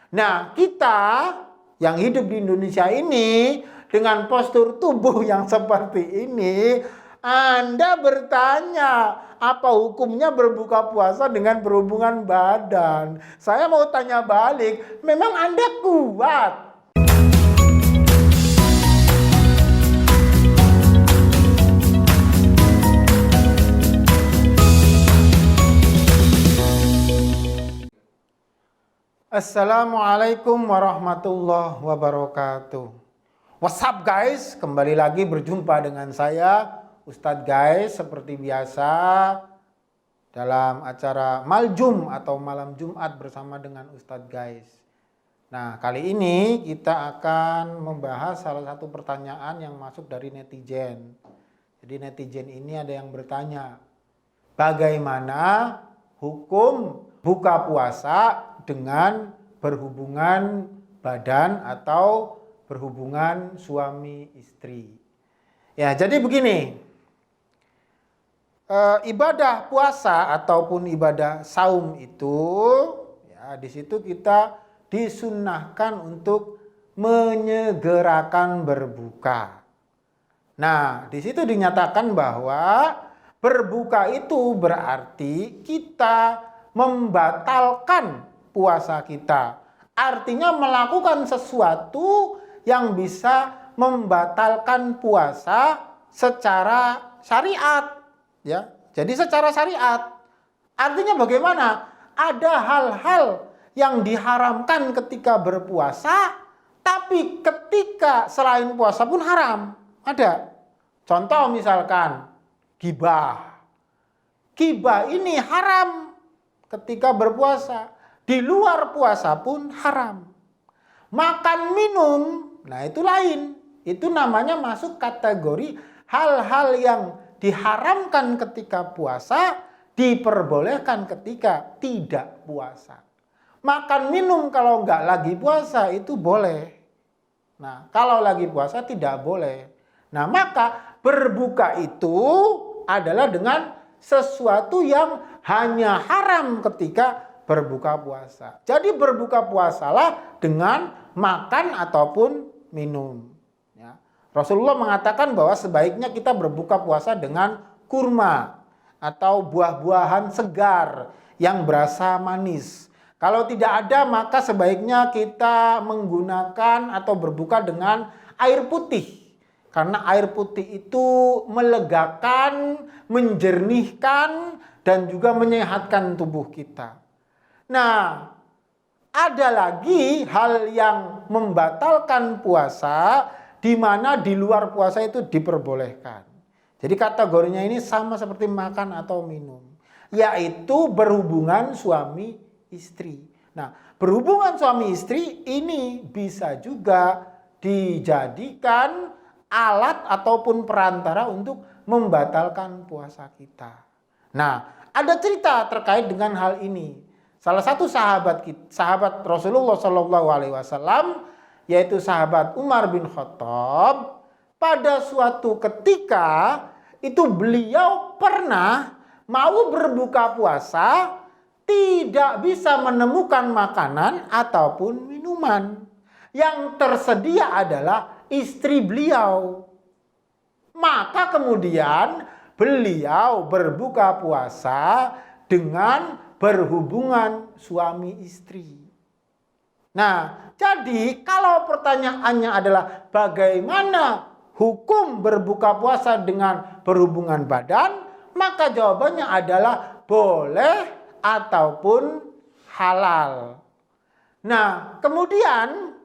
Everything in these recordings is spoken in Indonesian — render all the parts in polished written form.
Nah, kita yang hidup di Indonesia ini dengan postur tubuh yang seperti ini, Anda bertanya, apa hukumnya berbuka puasa dengan berhubungan badan? Saya mau tanya balik, memang Anda kuat? Assalamualaikum warahmatullahi wabarakatuh. What's up guys? Kembali lagi berjumpa dengan saya Ustadz guys, seperti biasa dalam acara Maljum atau Malam Jumat bersama dengan Ustadz guys. Nah, kali ini kita akan membahas salah satu pertanyaan yang masuk dari netizen. Jadi netizen ini ada yang bertanya, bagaimana hukum buka puasa dengan berhubungan badan atau berhubungan suami istri. Ya, jadi begini, ibadah puasa ataupun ibadah saum itu, ya di situ kita disunnahkan untuk menyegerakan berbuka. Nah, di situ dinyatakan bahwa berbuka itu berarti kita membatalkan puasa kita. Artinya melakukan sesuatu yang bisa membatalkan puasa secara syariat, ya. Jadi secara syariat. Artinya bagaimana? Ada hal-hal yang diharamkan ketika berpuasa, tapi ketika selain puasa pun haram. Ada. Contoh misalkan ghibah. Ghibah ini haram ketika berpuasa. Di luar puasa pun haram. Makan minum, nah itu lain. Itu namanya masuk kategori hal-hal yang diharamkan ketika puasa, diperbolehkan ketika tidak puasa. Makan minum kalau nggak lagi puasa itu boleh. Nah, kalau lagi puasa tidak boleh. Nah, maka berbuka itu adalah dengan sesuatu yang hanya haram ketika berbuka puasa. Jadi berbuka puasalah dengan makan ataupun minum. Ya. Rasulullah mengatakan bahwa sebaiknya kita berbuka puasa dengan kurma atau buah-buahan segar yang berasa manis. Kalau tidak ada maka sebaiknya kita menggunakan atau berbuka dengan air putih. Karena air putih itu melegakan, menjernihkan, dan juga menyehatkan tubuh kita. Nah, ada lagi hal yang membatalkan puasa di mana di luar puasa itu diperbolehkan. Jadi kategorinya ini sama seperti makan atau minum, yaitu berhubungan suami istri. Nah, berhubungan suami istri ini bisa juga dijadikan alat ataupun perantara untuk membatalkan puasa kita. Nah, ada cerita terkait dengan hal ini. Salah satu sahabat Rasulullah SAW, yaitu sahabat Umar bin Khattab, pada suatu ketika itu beliau pernah mau berbuka puasa, tidak bisa menemukan makanan ataupun minuman. Yang tersedia adalah istri beliau. Maka kemudian beliau berbuka puasa dengan berhubungan suami istri. Nah, jadi kalau pertanyaannya adalah bagaimana hukum berbuka puasa dengan berhubungan badan, maka jawabannya adalah boleh ataupun halal. Nah, kemudian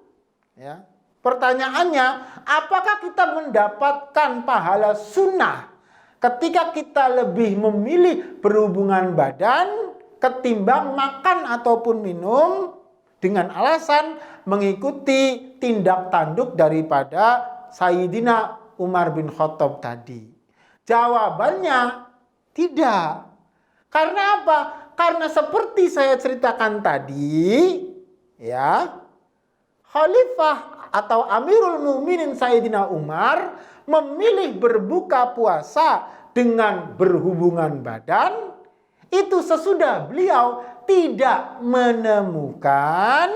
ya, pertanyaannya, apakah kita mendapatkan pahala sunnah ketika kita lebih memilih berhubungan badan ketimbang makan ataupun minum dengan alasan mengikuti tindak tanduk daripada Sayyidina Umar bin Khattab tadi? Jawabannya tidak. Karena apa? Karena seperti saya ceritakan tadi, ya, Khalifah atau Amirul Mukminin Sayyidina Umar memilih berbuka puasa dengan berhubungan badan itu sesudah beliau tidak menemukan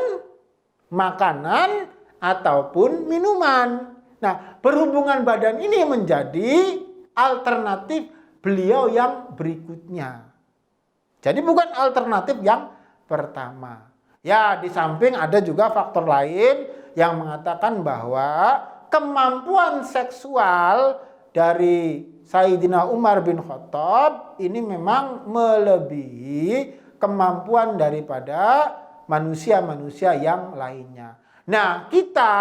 makanan ataupun minuman. Nah, berhubungan badan ini menjadi alternatif beliau yang berikutnya. Jadi bukan alternatif yang pertama. Ya, di samping ada juga faktor lain yang mengatakan bahwa kemampuan seksual dari Sayyidina Umar bin Khattab ini memang melebihi kemampuan daripada manusia-manusia yang lainnya. Nah, kita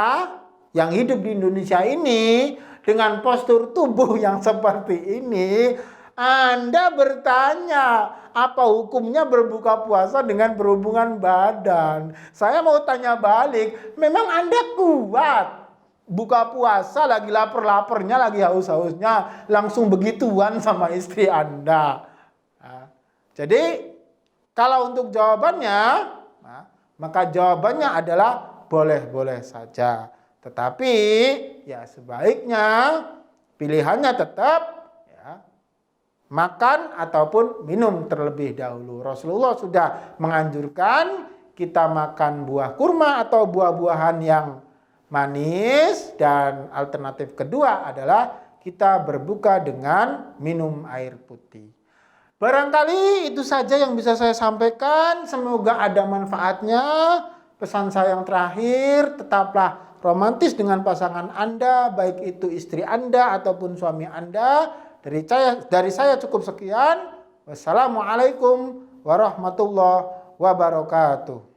yang hidup di Indonesia ini dengan postur tubuh yang seperti ini, Anda bertanya, apa hukumnya berbuka puasa dengan berhubungan badan? Saya mau tanya balik, memang Anda kuat buka puasa lagi lapar-laparnya, lagi haus-hausnya, langsung begituan sama istri Anda? Nah, jadi kalau untuk jawabannya, maka jawabannya adalah boleh-boleh saja. Tetapi ya sebaiknya pilihannya tetap ya, makan ataupun minum terlebih dahulu. Rasulullah sudah menganjurkan kita makan buah kurma atau buah-buahan yang manis, dan alternatif kedua adalah kita berbuka dengan minum air putih. Barangkali itu saja yang bisa saya sampaikan. Semoga ada manfaatnya. Pesan saya yang terakhir, tetaplah romantis dengan pasangan Anda, baik itu istri Anda ataupun suami Anda. Dari saya cukup sekian. Wassalamualaikum warahmatullahi wabarakatuh.